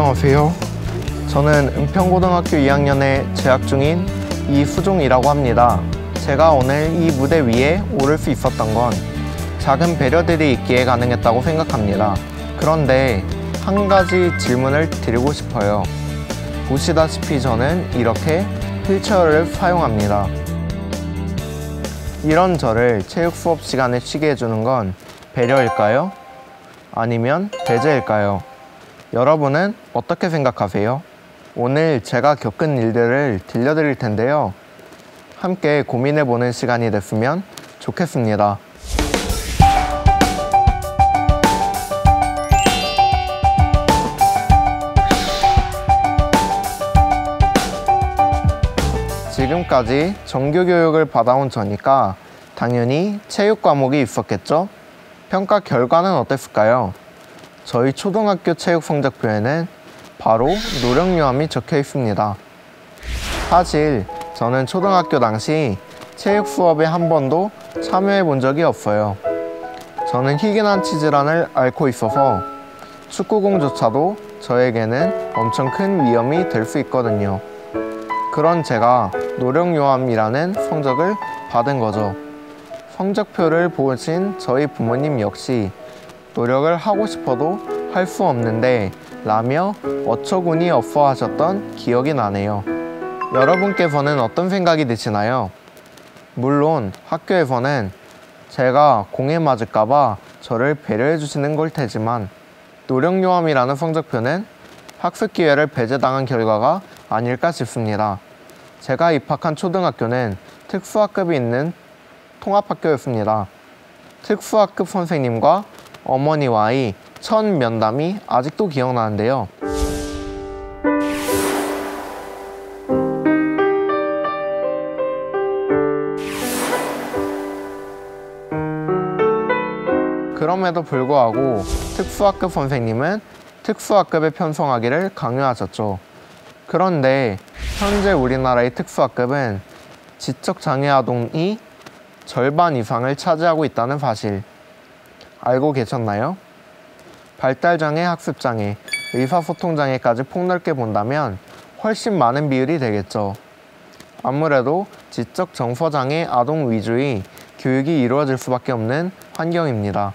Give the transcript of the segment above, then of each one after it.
안녕하세요. 저는 은평고등학교 2학년에 재학 중인 이수종이라고 합니다. 제가 오늘 이 무대 위에 오를 수 있었던 건 작은 배려들이 있기에 가능했다고 생각합니다. 그런데 한 가지 질문을 드리고 싶어요. 보시다시피 저는 이렇게 휠체어를 사용합니다. 이런 저를 체육 수업 시간에 쉬게 해주는 건 배려일까요? 아니면 배제일까요? 여러분은 어떻게 생각하세요? 오늘 제가 겪은 일들을 들려드릴 텐데요. 함께 고민해보는 시간이 됐으면 좋겠습니다. 지금까지 정규교육을 받아온 저니까 당연히 체육 과목이 있었겠죠? 평가 결과는 어땠을까요? 저희 초등학교 체육 성적표에는 바로 노령요함이 적혀 있습니다. 사실 저는 초등학교 당시 체육 수업에 한 번도 참여해 본 적이 없어요. 저는 희귀난 치질환을 앓고 있어서 축구공조차도 저에게는 엄청 큰 위험이 될 수 있거든요. 그런 제가 노령요함이라는 성적을 받은 거죠. 성적표를 보신 저희 부모님 역시 노력을 하고 싶어도 할 수 없는데 라며 어처구니 없어 하셨던 기억이 나네요. 여러분께서는 어떤 생각이 드시나요? 물론 학교에서는 제가 공에 맞을까봐 저를 배려해 주시는 걸 테지만 노령요함이라는 성적표는 학습 기회를 배제당한 결과가 아닐까 싶습니다. 제가 입학한 초등학교는 특수학급이 있는 통합학교였습니다. 특수학급 선생님과 어머니와의 첫 면담이 아직도 기억나는데요. 그럼에도 불구하고 특수학급 선생님은 특수학급에 편성하기를 강요하셨죠. 그런데 현재 우리나라의 특수학급은 지적장애 아동이 절반 이상을 차지하고 있다는 사실 알고 계셨나요? 발달장애, 학습장애, 의사소통장애까지 폭넓게 본다면 훨씬 많은 비율이 되겠죠. 아무래도 지적정서장애 아동 위주의 교육이 이루어질 수밖에 없는 환경입니다.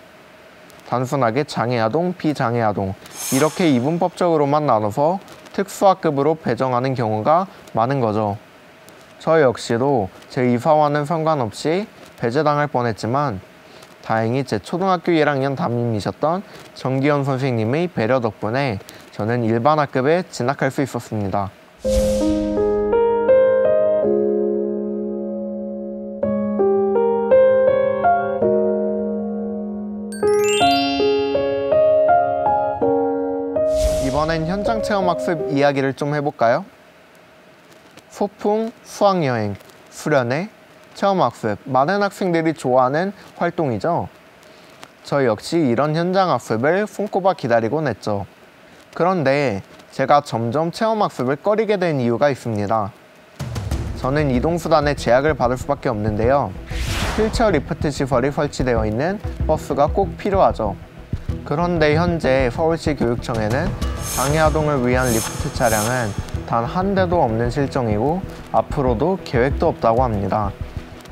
단순하게 장애아동, 비장애아동 이렇게 이분법적으로만 나눠서 특수학급으로 배정하는 경우가 많은 거죠. 저 역시도 제 이사와는 상관없이 배제당할 뻔했지만 다행히 제 초등학교 1학년 담임이셨던 정기현 선생님의 배려 덕분에 저는 일반 학급에 진학할 수 있었습니다. 이번엔 현장 체험학습 이야기를 좀 해볼까요? 소풍, 수학여행, 수련회, 체험학습, 많은 학생들이 좋아하는 활동이죠. 저 역시 이런 현장학습을 손꼽아 기다리곤 했죠. 그런데 제가 점점 체험학습을 꺼리게 된 이유가 있습니다. 저는 이동수단에 제약을 받을 수밖에 없는데요. 휠체어 리프트 시설이 설치되어 있는 버스가 꼭 필요하죠. 그런데 현재 서울시 교육청에는 장애아동을 위한 리프트 차량은 단 한 대도 없는 실정이고 앞으로도 계획도 없다고 합니다.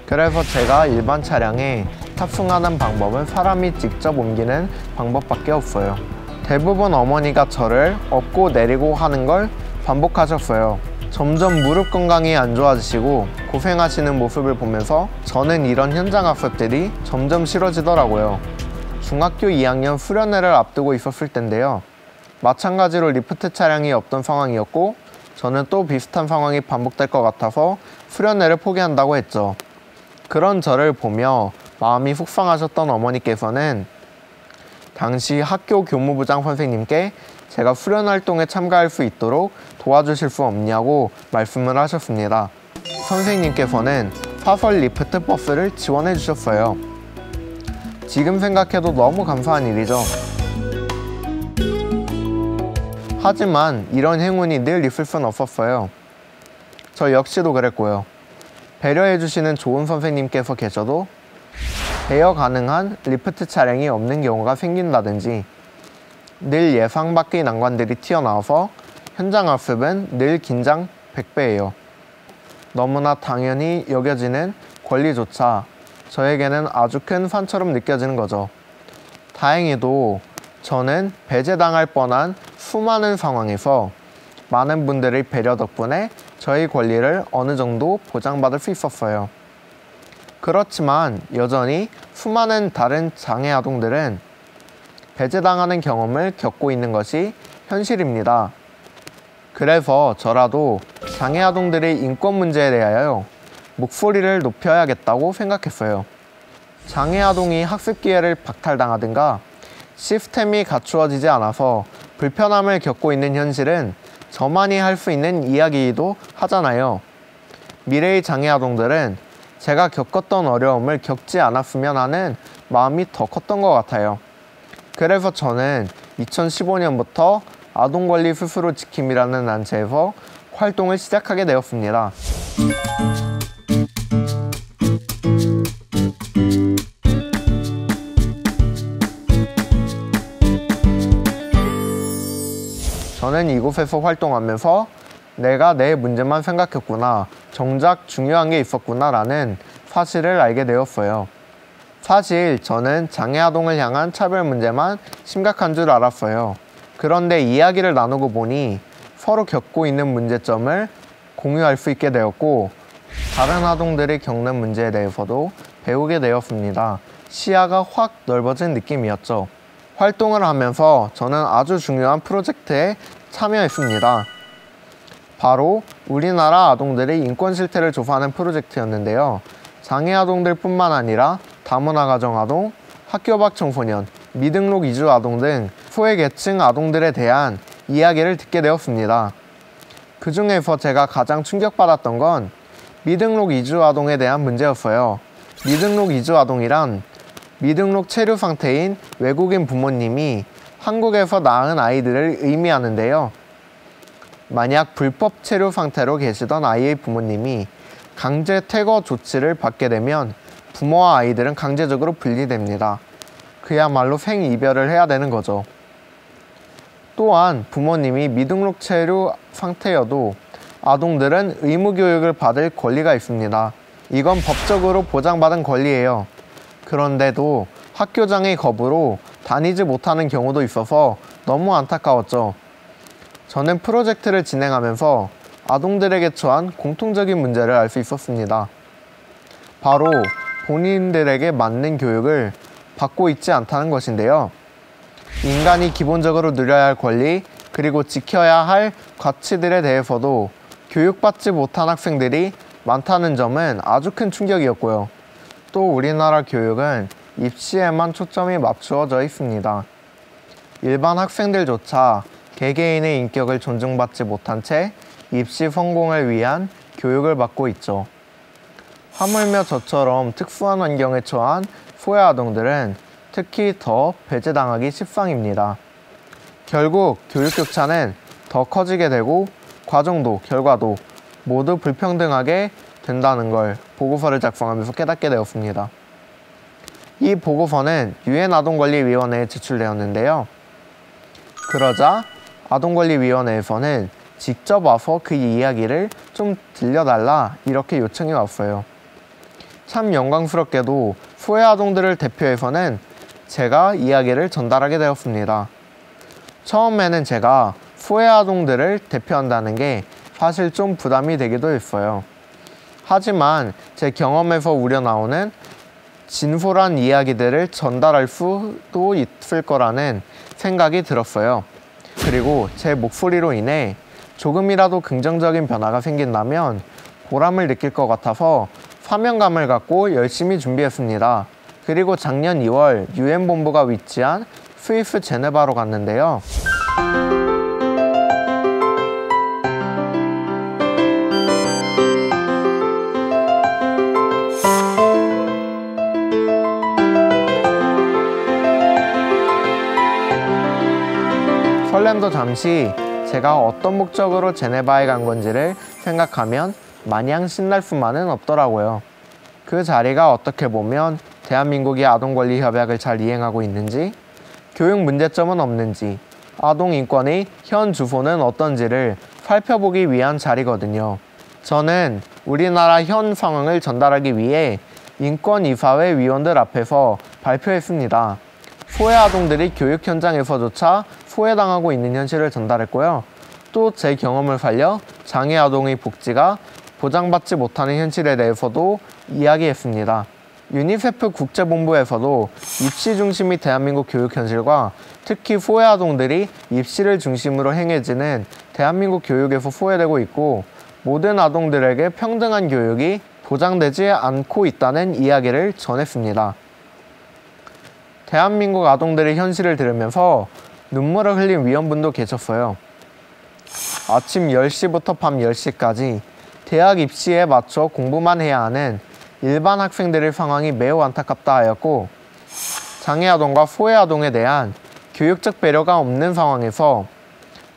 그래서 제가 일반 차량에 탑승하는 방법은 사람이 직접 옮기는 방법밖에 없어요. 대부분 어머니가 저를 업고 내리고 하는 걸 반복하셨어요. 점점 무릎 건강이 안 좋아지시고 고생하시는 모습을 보면서 저는 이런 현장 학습들이 점점 싫어지더라고요. 중학교 2학년 수련회를 앞두고 있었을 텐데요. 마찬가지로 리프트 차량이 없던 상황이었고 저는 또 비슷한 상황이 반복될 것 같아서 수련회를 포기한다고 했죠. 그런 저를 보며 마음이 속상하셨던 어머니께서는 당시 학교 교무부장 선생님께 제가 수련 활동에 참가할 수 있도록 도와주실 수 없냐고 말씀을 하셨습니다. 선생님께서는 사설 리프트 버스를 지원해 주셨어요. 지금 생각해도 너무 감사한 일이죠. 하지만 이런 행운이 늘 있을 순 없었어요. 저 역시도 그랬고요. 배려해주시는 좋은 선생님께서 계셔도 대여 가능한 리프트 차량이 없는 경우가 생긴다든지 늘 예상 밖의 난관들이 튀어나와서 현장 학습은 늘 긴장 100배예요. 너무나 당연히 여겨지는 권리조차 저에게는 아주 큰 산처럼 느껴지는 거죠. 다행히도 저는 배제당할 뻔한 수많은 상황에서 많은 분들의 배려 덕분에 저의 권리를 어느 정도 보장받을 수 있었어요. 그렇지만 여전히 수많은 다른 장애 아동들은 배제당하는 경험을 겪고 있는 것이 현실입니다. 그래서 저라도 장애 아동들의 인권 문제에 대하여 목소리를 높여야겠다고 생각했어요. 장애 아동이 학습 기회를 박탈당하든가 시스템이 갖추어지지 않아서 불편함을 겪고 있는 현실은 저만이 할 수 있는 이야기이기도 하잖아요. 미래의 장애 아동들은 제가 겪었던 어려움을 겪지 않았으면 하는 마음이 더 컸던 것 같아요. 그래서 저는 2015년부터 아동권리 스스로 지킴이라는 단체에서 활동을 시작하게 되었습니다. 저는 이곳에서 활동하면서 내가 내 문제만 생각했구나, 정작 중요한 게 있었구나 라는 사실을 알게 되었어요. 사실 저는 장애 아동을 향한 차별 문제만 심각한 줄 알았어요. 그런데 이야기를 나누고 보니 서로 겪고 있는 문제점을 공유할 수 있게 되었고 다른 아동들이 겪는 문제에 대해서도 배우게 되었습니다. 시야가 확 넓어진 느낌이었죠. 활동을 하면서 저는 아주 중요한 프로젝트에 참여했습니다. 바로 우리나라 아동들의 인권 실태를 조사하는 프로젝트였는데요. 장애 아동들 뿐만 아니라 다문화 가정 아동, 학교 밖 청소년, 미등록 이주 아동 등 소외계층 아동들에 대한 이야기를 듣게 되었습니다. 그 중에서 제가 가장 충격받았던 건 미등록 이주 아동에 대한 문제였어요. 미등록 이주 아동이란 미등록 체류 상태인 외국인 부모님이 한국에서 낳은 아이들을 의미하는데요. 만약 불법 체류 상태로 계시던 아이의 부모님이 강제 퇴거 조치를 받게 되면 부모와 아이들은 강제적으로 분리됩니다. 그야말로 생이별을 해야 되는 거죠. 또한 부모님이 미등록 체류 상태여도 아동들은 의무교육을 받을 권리가 있습니다. 이건 법적으로 보장받은 권리예요. 그런데도 학교장의 거부로 다니지 못하는 경우도 있어서 너무 안타까웠죠. 저는 프로젝트를 진행하면서 아동들에게 처한 공통적인 문제를 알 수 있었습니다. 바로 본인들에게 맞는 교육을 받고 있지 않다는 것인데요. 인간이 기본적으로 누려야 할 권리, 그리고 지켜야 할 가치들에 대해서도 교육받지 못한 학생들이 많다는 점은 아주 큰 충격이었고요. 또 우리나라 교육은 입시에만 초점이 맞추어져 있습니다. 일반 학생들조차 개개인의 인격을 존중받지 못한 채 입시 성공을 위한 교육을 받고 있죠. 하물며 저처럼 특수한 환경에 처한 소외 아동들은 특히 더 배제당하기 십상입니다. 결국 교육 격차는 더 커지게 되고 과정도 결과도 모두 불평등하게 된다는 걸 보고서를 작성하면서 깨닫게 되었습니다. 이 보고서는 유엔 아동권리위원회에 제출되었는데요. 그러자 아동권리위원회에서는 직접 와서 그 이야기를 좀 들려달라 이렇게 요청이 왔어요. 참 영광스럽게도 소외 아동들을 대표해서는 제가 이야기를 전달하게 되었습니다. 처음에는 제가 소외 아동들을 대표한다는 게 사실 좀 부담이 되기도 했어요. 하지만 제 경험에서 우러나오는 진솔한 이야기들을 전달할 수도 있을 거라는 생각이 들었어요. 그리고 제 목소리로 인해 조금이라도 긍정적인 변화가 생긴다면 보람을 느낄 것 같아서 사명감을 갖고 열심히 준비했습니다. 그리고 작년 2월 유엔 본부가 위치한 스위스 제네바로 갔는데요. 설렘도 잠시 제가 어떤 목적으로 제네바에 간 건지를 생각하면 마냥 신날 수만은 없더라고요. 그 자리가 어떻게 보면 대한민국이 아동권리 협약을 잘 이행하고 있는지, 교육 문제점은 없는지, 아동 인권의 현 주소는 어떤지를 살펴보기 위한 자리거든요. 저는 우리나라 현 상황을 전달하기 위해 인권이사회 위원들 앞에서 발표했습니다. 소외 아동들이 교육 현장에서조차 소외당하고 있는 현실을 전달했고요. 또 제 경험을 살려 장애 아동의 복지가 보장받지 못하는 현실에 대해서도 이야기했습니다. 유니세프 국제본부에서도 입시 중심의 대한민국 교육 현실과 특히 소외 아동들이 입시를 중심으로 행해지는 대한민국 교육에서 소외되고 있고 모든 아동들에게 평등한 교육이 보장되지 않고 있다는 이야기를 전했습니다. 대한민국 아동들의 현실을 들으면서 눈물을 흘린 위원분도 계셨어요. 아침 10시부터 밤 10시까지 대학 입시에 맞춰 공부만 해야 하는 일반 학생들의 상황이 매우 안타깝다 하였고 장애아동과 소외아동에 대한 교육적 배려가 없는 상황에서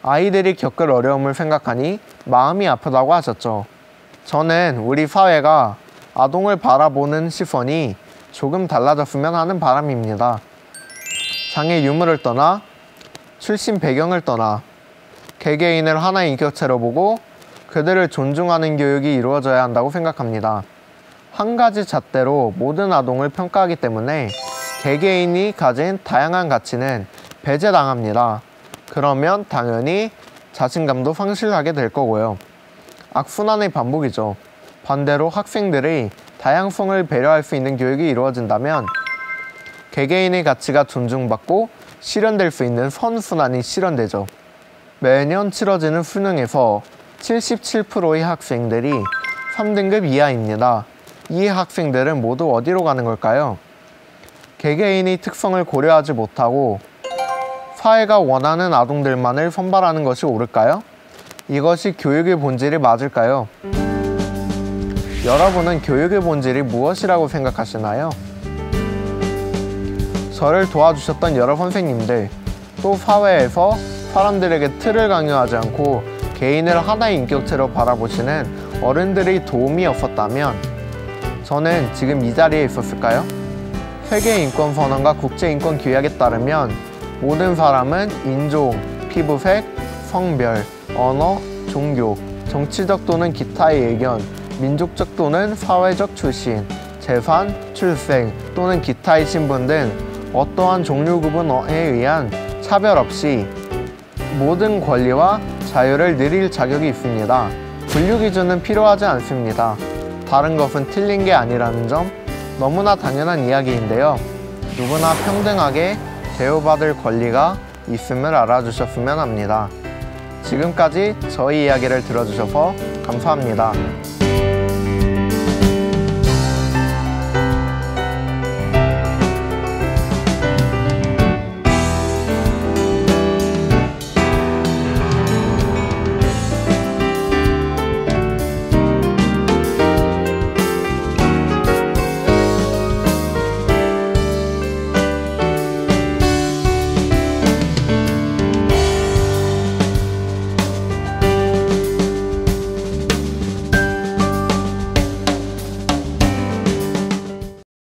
아이들이 겪을 어려움을 생각하니 마음이 아프다고 하셨죠. 저는 우리 사회가 아동을 바라보는 시선이 조금 달라졌으면 하는 바람입니다. 장애 유무를 떠나 출신 배경을 떠나 개개인을 하나의 인격체로 보고 그들을 존중하는 교육이 이루어져야 한다고 생각합니다. 한 가지 잣대로 모든 아동을 평가하기 때문에 개개인이 가진 다양한 가치는 배제당합니다. 그러면 당연히 자신감도 상실하게 될 거고요. 악순환의 반복이죠. 반대로 학생들의 다양성을 배려할 수 있는 교육이 이루어진다면 개개인의 가치가 존중받고 실현될 수 있는 선순환이 실현되죠. 매년 치러지는 수능에서 77%의 학생들이 3등급 이하입니다. 이 학생들은 모두 어디로 가는 걸까요? 개개인의 특성을 고려하지 못하고 사회가 원하는 아동들만을 선발하는 것이 옳을까요? 이것이 교육의 본질이 맞을까요? 여러분은 교육의 본질이 무엇이라고 생각하시나요? 저를 도와주셨던 여러 선생님들, 또 사회에서 사람들에게 틀을 강요하지 않고 개인을 하나의 인격체로 바라보시는 어른들의 도움이 없었다면 저는 지금 이 자리에 있었을까요? 세계인권선언과 국제인권규약에 따르면 모든 사람은 인종, 피부색, 성별, 언어, 종교, 정치적 또는 기타의 의견, 민족적 또는 사회적 출신, 재산, 출생 또는 기타의 신분 등 어떠한 종류 구분에 의한 차별 없이 모든 권리와 자유를 누릴 자격이 있습니다. 분류 기준은 필요하지 않습니다. 다른 것은 틀린 게 아니라는 점 너무나 당연한 이야기인데요. 누구나 평등하게 대우받을 권리가 있음을 알아주셨으면 합니다. 지금까지 저희 이야기를 들어주셔서 감사합니다.